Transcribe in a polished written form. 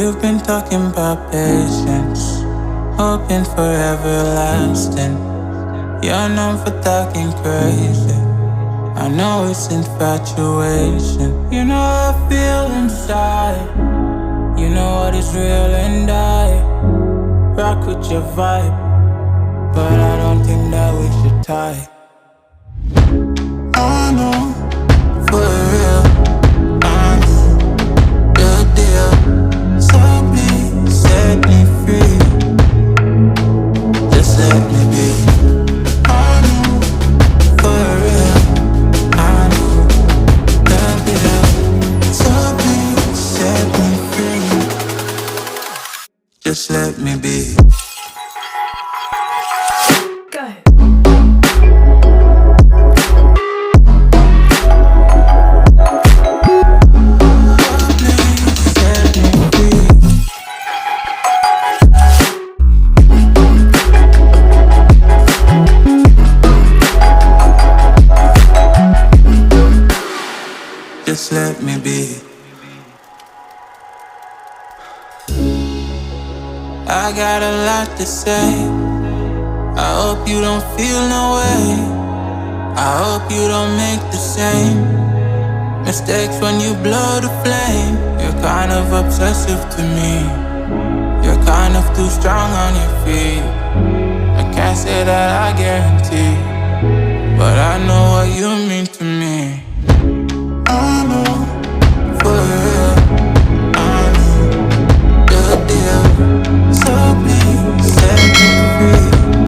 You've been talking about patience, hoping for everlasting. You're known for talking crazy. I know it's infatuation. You know how I feel inside. You know what is real and I rock with your vibe, but I don't think that we should tie. I know, for real, I know the deal. So please set me free. Just let me be. I know, for real, I know the deal. So please set me free. Just let me be. Just let me be. I got a lot to say. I hope you don't feel no way. I hope you don't make the same mistakes when you blow the flame. You're kind of obsessive to me. You're kind of too strong on your feet. I can't say that I guarantee, but I know what you mean to me. I know, for real, I know the deal. So please set me free.